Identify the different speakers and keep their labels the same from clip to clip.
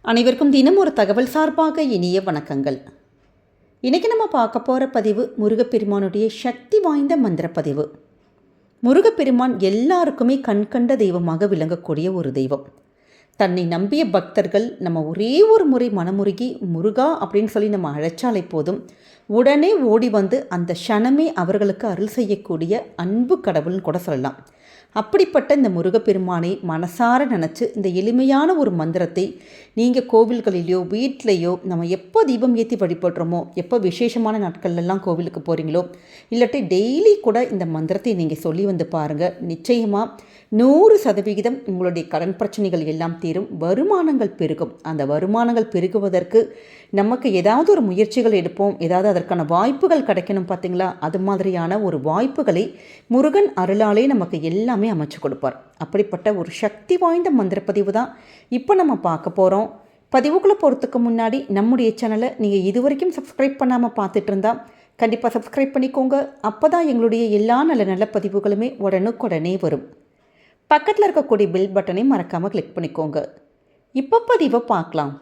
Speaker 1: அனைவருக்கும் தினம் ஒரு தகவல் சார்பாக இனிய வணக்கங்கள். இன்றைக்கி நம்ம பார்க்க போகிற பதிவு முருகப்பெருமானுடைய சக்தி வாய்ந்த மந்திர பதிவு. முருகப்பெருமான் எல்லாருக்குமே கண்கண்ட தெய்வமாக விளங்கக்கூடிய ஒரு தெய்வம். தன்னை நம்பிய பக்தர்கள் நம்ம ஒரே ஒரு முறை மனமுருகி முருகா அப்படின்னு சொல்லி நம்ம அழைச்சாலே போதும், உடனே ஓடி வந்து அந்த க்ஷணமே அவர்களுக்கு அருள் செய்யக்கூடிய அன்பு கடவுள்னு கூட சொல்லலாம். அப்படிப்பட்ட இந்த முருகப்பெருமானை மனசார நினச்சி இந்த எளிமையான ஒரு மந்திரத்தை நீங்கள் கோவில்களிலையோ வீட்டிலையோ நம்ம எப்போ தீபம் ஏற்றி வழிபடுறோமோ, எப்போ விசேஷமான நாட்கள்லாம் கோவிலுக்கு போகிறீங்களோ, இல்லாட்டி டெய்லி கூட இந்த மந்திரத்தை நீங்கள் சொல்லி வந்து பாருங்கள். நிச்சயமாக 100% உங்களுடைய கடன் பிரச்சனைகள் எல்லாம் தீரும், வருமானங்கள் பெருகும். அந்த வருமானங்கள் பெருகுவதற்கு நமக்கு ஏதாவது ஒரு முயற்சிகள் எடுப்போம், ஏதாவது அதற்கான வாய்ப்புகள் கிடைக்கணும் பார்த்தீங்களா, அது மாதிரியான ஒரு வாய்ப்புகளை முருகன் அருளாலே நமக்கு எல்லாமே அமைச்சு கொடுப்பார். அப்படிப்பட்ட ஒரு சக்தி வாய்ந்த மந்திர பதிவு தான் இப்போ நம்ம பார்க்க போகிறோம். பதிவுக்குள்ளே போகிறதுக்கு முன்னாடி நம்முடைய சேனலை நீங்கள் இதுவரைக்கும் சப்ஸ்கிரைப் பண்ணாமல் பார்த்துட்டு இருந்தால் கண்டிப்பாக சப்ஸ்கிரைப் பண்ணிக்கோங்க. அப்போ தான் எங்களுடைய எல்லா நல்ல நல்ல பதிவுகளுமே உடனுக்குடனே வரும். பக்கத்தில் இருக்கக்கூடிய பெல் பட்டனை மறக்காமல் கிளிக் பண்ணிக்கோங்க. இப்போ பதிவை பார்க்கலாம்.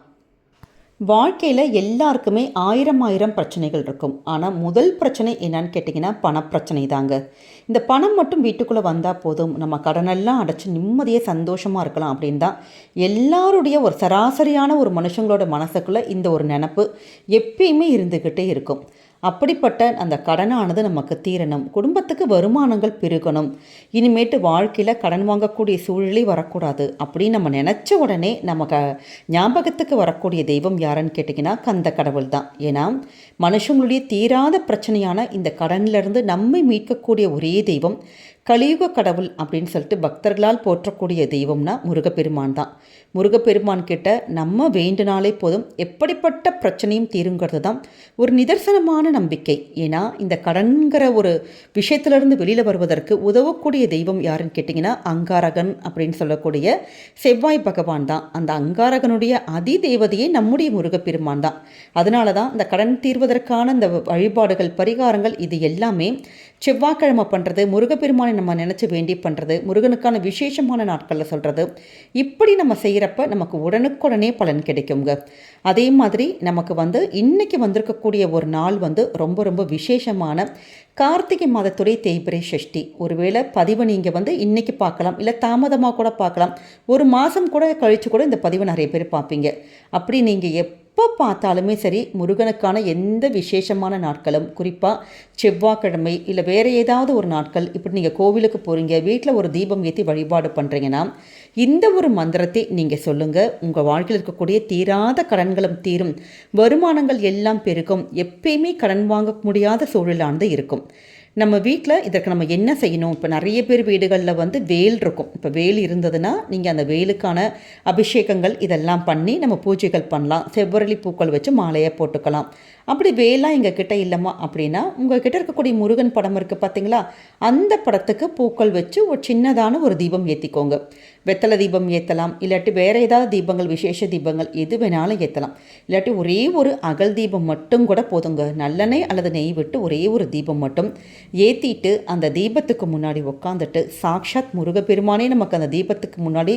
Speaker 1: வாழ்க்கையில் எல்லாருக்குமே ஆயிரம் பிரச்சனைகள் இருக்கும். ஆனால் முதல் பிரச்சனை என்னன்னு கேட்டிங்கன்னா பணப்பிரச்சனை தாங்க. இந்த பணம் மட்டும் வீட்டுக்குள்ளே வந்தால் போதும், நம்ம கடனெல்லாம் அடைச்சி நிம்மதியாக சந்தோஷமாக இருக்கலாம் அப்படின்னு தான் எல்லாருடைய ஒரு சராசரியான ஒரு மனுஷங்களோட மனசுக்குள்ளே இந்த ஒரு நினப்பு எப்பயுமே இருந்துக்கிட்டே இருக்கும். அப்படிப்பட்ட அந்த கடனானது நமக்கு தீரணும், குடும்பத்துக்கு வருமானங்கள் பெருகணும், இனிமேட்டு வாழ்க்கையில் கடன் வாங்கக்கூடிய சூழலே வரக்கூடாது அப்படின்னு நம்ம நினச்ச உடனே நமக்கு ஞாபகத்துக்கு வரக்கூடிய தெய்வம் யாருன்னு கேட்டிங்கன்னா கந்த கடவுள் தான். ஏன்னா மனுஷங்களுடைய தீராத பிரச்சனையான இந்த கடனிலிருந்து நம்மை மீட்கக்கூடிய ஒரே தெய்வம் கலியுக கடவுள் அப்படின்னு சொல்லிட்டு பக்தர்களால் போற்றக்கூடிய தெய்வம்னா முருகப்பெருமான் தான். முருகப்பெருமான் கிட்ட நம்ம வேண்டுனாலே போதும், எப்படிப்பட்ட பிரச்சனையும் தீருங்கிறது தான் ஒரு நிதர்சனமான நம்பிக்கை. ஏன்னா இந்த கடன்கிற ஒரு விஷயத்திலிருந்து வெளியில் வருவதற்கு உதவக்கூடிய தெய்வம் யாருன்னு கேட்டிங்கன்னா அங்காரகன் அப்படின்னு சொல்லக்கூடிய செவ்வாய் பகவான் தான். அந்த அங்காரகனுடைய அதி தேவதையே நம்முடைய முருகப்பெருமான் தான். அதனால தான் இந்த கடன் தீர்வதற்கான இந்த வழிபாடுகள் பரிகாரங்கள் இது எல்லாமே செவ்வாய்க்கிழமை பண்ணுறது, முருகப்பெருமானை நம்ம நினச்சி வேண்டி பண்ணுறது, முருகனுக்கான விசேஷமான நாட்களில் சொல்கிறது, இப்படி நம்ம செய்கிறப்ப நமக்கு உடனுக்குடனே பலன் கிடைக்குங்க. அதே மாதிரி நமக்கு இன்றைக்கி வந்திருக்கக்கூடிய ஒரு நாள் ரொம்ப ரொம்ப விசேஷமான கார்த்திகை மாதத்துடைய தேய்பிரை சஷ்டி. ஒருவேளை பதிவை நீங்கள் இன்றைக்கி பார்க்கலாம், இல்லை தாமதமாக கூட பார்க்கலாம், ஒரு மாதம் கூட கழித்து கூட இந்த பதிவை நிறைய பேர் பார்ப்பீங்க. அப்படி நீங்கள் எப்போ பார்த்தாலுமே சரி, முருகனுக்கான எந்த விசேஷமான நாட்களும், குறிப்பாக செவ்வாய்க்கிழமை இல்லை வேறு ஏதாவது ஒரு நாட்கள், இப்படி நீங்கள் கோவிலுக்கு போகிறீங்க, வீட்டில் ஒரு தீபம் ஏற்றி வழிபாடு பண்ணுறீங்கன்னா இந்த ஒரு மந்திரத்தை நீங்கள் சொல்லுங்கள். உங்கள் வாழ்க்கையில் இருக்கக்கூடிய தீராத கடன்களும் தீரும், வருமானங்கள் எல்லாம் பெருகும், எப்பயுமே கடன் வாங்க முடியாத சூழலானது இருக்கும். நம்ம வீட்டில் இதற்கு நம்ம என்ன செய்யணும்? இப்போ நிறைய பேர் வீடுகளில் வேல் இருக்கும். இப்போ வேல் இருந்ததுன்னா நீங்கள் அந்த வேலுக்கான அபிஷேகங்கள் இதெல்லாம் பண்ணி நம்ம பூஜைகள் பண்ணலாம். செவ்வரளி பூக்கள் வச்சு மாலையை போட்டுக்கலாம். அப்படி வேலாம் எங்கள் கிட்டே இல்லைம்மா அப்படின்னா உங்கள் கிட்டே இருக்கக்கூடிய முருகன் படம் இருக்குது பார்த்தீங்களா, அந்த படத்துக்கு பூக்கள் வச்சு ஒரு சின்னதான ஒரு தீபம் ஏற்றிக்கோங்க. வெத்தலை தீபம் ஏற்றலாம், இல்லாட்டி வேறு ஏதாவது தீபங்கள், விசேஷ தீபங்கள் எது வேணாலும் ஏற்றலாம். இல்லாட்டி ஒரே ஒரு அகல் தீபம் மட்டும் கூட போதுங்க. நல்லெண்ணெய் அல்லது நெய் விட்டு ஒரே ஒரு தீபம் மட்டும் ஏற்றிட்டு அந்த தீபத்துக்கு முன்னாடி உட்காந்துட்டு சாக்ஷாத் முருகப்பெருமானே நமக்கு அந்த தீபத்துக்கு முன்னாடி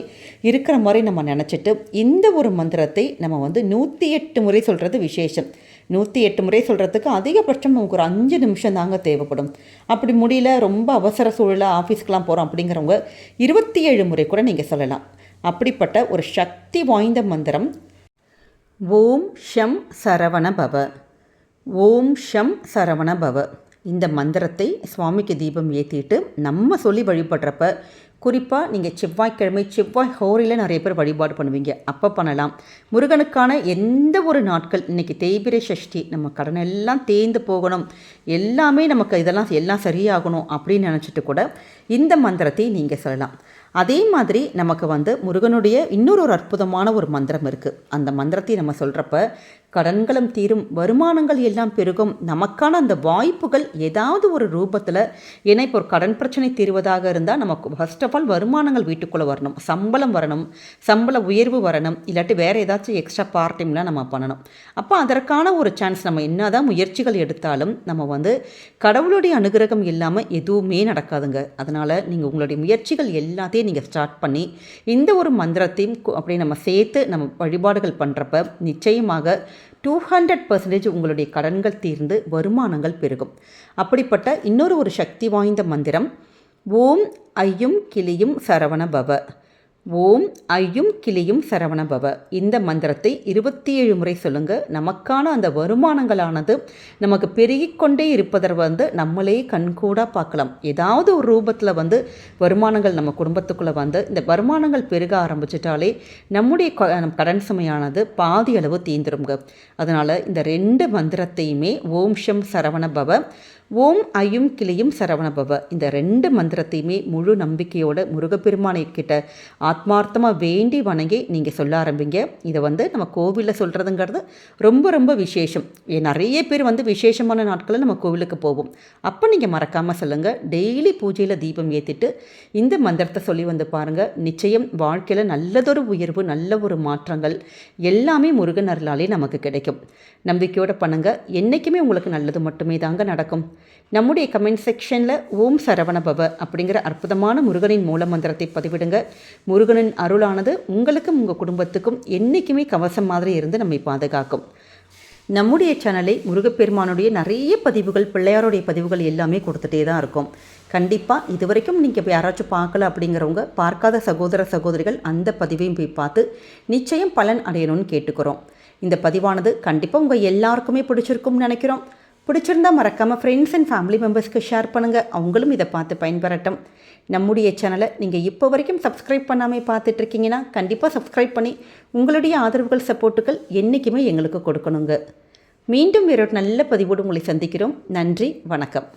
Speaker 1: இருக்கிற மாதிரி நம்ம நினச்சிட்டு இந்த ஒரு மந்திரத்தை நம்ம 108 முறை சொல்கிறது விசேஷம். 108 முறை சொல்கிறதுக்கு அதிகபட்சம் நமக்கு ஒரு 5 நிமிஷம் தாங்க தேவைப்படும். அப்படி முடியல, ரொம்ப அவசர சூழலாக ஆஃபீஸ்க்கெலாம் போகிறோம் அப்படிங்கிறவங்க 27 முறை கூட நீங்கள் சொல்லலாம். அப்படிப்பட்ட ஒரு சக்தி வாய்ந்த மந்திரம் ஓம் ஷம் சரவண பவ. ஓம் ஷம் சரவண பவ. இந்த மந்திரத்தை சுவாமிக்கு தீபம் ஏற்றிட்டு நம்ம சொல்லி வழிபடுறப்ப, குறிப்பாக நீங்கள் செவ்வாய் ஹோரையில் நிறைய பேர் வழிபாடு பண்ணுவீங்க, அப்போ பண்ணலாம். முருகனுக்கான எந்த ஒரு நாட்கள், இன்றைக்கி தேய்பிரை சஷ்டி, நம்ம கடன் எல்லாம் தேய்ந்து போகணும், எல்லாமே நமக்கு இதெல்லாம் எல்லாம் சரியாகணும் அப்படின்னு நினச்சிட்டு கூட இந்த மந்திரத்தை நீங்கள் சொல்லலாம். அதே மாதிரி நமக்கு முருகனுடைய இன்னொரு அற்புதமான ஒரு மந்திரம் இருக்குது. அந்த மந்திரத்தை நம்ம சொல்கிறப்ப கடன்களும் தீரும், வருமானங்கள் எல்லாம் பெருகும். நமக்கான அந்த வாய்ப்புகள் ஏதாவது ஒரு ரூபத்தில், ஏன்னா இப்போ ஒரு கடன் பிரச்சனை தீர்வதாக இருந்தால் நமக்கு ஃபர்ஸ்ட் ஆஃப் ஆல் வருமானங்கள் வீட்டுக்குள்ளே வரணும், சம்பளம் வரணும், சம்பள உயர்வு வரணும், இல்லாட்டி வேறு ஏதாச்சும் எக்ஸ்ட்ரா பார்ட் டைம்லாம் நம்ம பண்ணணும். அப்போ அதற்கான ஒரு சான்ஸ், நம்ம என்ன தான் முயற்சிகள் எடுத்தாலும் நம்ம கடவுளுடைய அனுகிரகம் இல்லாமல் எதுவுமே நடக்காதுங்க. அதனால் நீங்கள் உங்களுடைய முயற்சிகள் எல்லாத்தையும் நீங்கள் ஸ்டார்ட் பண்ணி இந்த ஒரு மந்திரத்தையும் அப்படி நம்ம சேர்த்து நம்ம வழிபாடுகள் பண்ணுறப்ப நிச்சயமாக 200% உங்களுடைய கடன்கள் தீர்ந்து வருமானங்கள் பெருகும். அப்படிப்பட்ட இன்னொரு ஒரு சக்தி வாய்ந்த மந்திரம், ஓம் ஐயும் கிளியும் சரவண பவ. ஓம் ஐயும் கிளியும் சரவண பவ. இந்த மந்திரத்தை 27 முறை சொல்லுங்கள். நமக்கான அந்த வருமானங்களானது நமக்கு பெருகிக்கொண்டே இருப்பதை நம்மளே கண்கூடாக பார்க்கலாம். ஏதாவது ஒரு ரூபத்தில் வருமானங்கள் நம்ம குடும்பத்துக்குள்ளே இந்த வருமானங்கள் பெருக ஆரம்பிச்சிட்டாலே நம்முடைய கடன் சுமையானது பாதி அளவு தீந்துருங்க. அதனால் இந்த 2 மந்திரத்தையுமே ஓம் ஷம் சரவண பவ, ஓம் ஐயும் கிளியும் சரவணபவ, இந்த 2 மந்திரத்தையுமே முழு நம்பிக்கையோட முருகப்பெருமானை கிட்ட ஆத்மார்த்தமாக வேண்டி வணங்கி நீங்கள் சொல்ல ஆரம்பிங்க. இதை நம்ம கோவிலில் சொல்கிறதுங்கிறது ரொம்ப ரொம்ப விசேஷம். நிறைய பேர் விசேஷமான நாட்களில் நம்ம கோவிலுக்கு போவோம். அப்போ நீங்கள் மறக்காமல் சொல்லுங்கள். டெய்லி பூஜையில் தீபம் ஏற்றிட்டு இந்த மந்திரத்தை சொல்லி பாருங்கள். நிச்சயம் வாழ்க்கையில் நல்லதொரு உயர்வு, நல்ல ஒரு மாற்றங்கள் எல்லாமே முருகன் அருளாலே நமக்கு கிடைக்கும். நம்பிக்கையோடு பண்ணுங்கள். என்றைக்குமே உங்களுக்கு நல்லது மட்டுமே தாங்க நடக்கும். நம்முடைய கமெண்ட் செக்ஷனில் ஓம் சரவணபவ அப்படிங்கிற அற்புதமான முருகனின் மூல மந்திரத்தை பதிவிடுங்க. முருகனின் அருளானது உங்களுக்கும் உங்கள் குடும்பத்துக்கும் என்றைக்குமே கவசம் மாதிரி இருந்து நம்மை பாதுகாக்கும். நம்முடைய சேனலை முருகப்பெருமானுடைய நிறைய பதிவுகள், பிள்ளையாருடைய பதிவுகள் எல்லாமே கொடுத்துட்டே தான் இருக்கும். கண்டிப்பாக இது வரைக்கும் நீங்கள் யாராச்சும் பார்க்கல அப்படிங்கிறவங்க, பார்க்காத சகோதர சகோதரிகள் அந்த பதிவையும் போய் பார்த்து நிச்சயம் பலன் அடையணும்னு கேட்டுக்கிறோம். இந்த பதிவானது கண்டிப்பாக உங்கள் எல்லாருக்குமே பிடிச்சிருக்கும்னு நினைக்கிறோம். பிடிச்சிருந்தால் மறக்காமல் ஃப்ரெண்ட்ஸ் அண்ட் ஃபேமிலி மெம்பர்ஸ்க்கு ஷேர் பண்ணுங்கள். அவங்களும் இதை பார்த்து பயன்பெறட்டும். நம்முடைய சேனலை நீங்கள் இப்போ வரைக்கும் சப்ஸ்கிரைப் பண்ணாமல் பார்த்துட்ருக்கீங்கன்னா கண்டிப்பாக சப்ஸ்கிரைப் பண்ணி உங்களுடைய ஆதரவுகள், சப்போர்ட்டுகள் என்றைக்குமே எங்களுக்கு கொடுக்கணுங்க. மீண்டும் வேறொரு நல்ல பதிவோடு உங்களை சந்திக்கிறோம். நன்றி, வணக்கம்.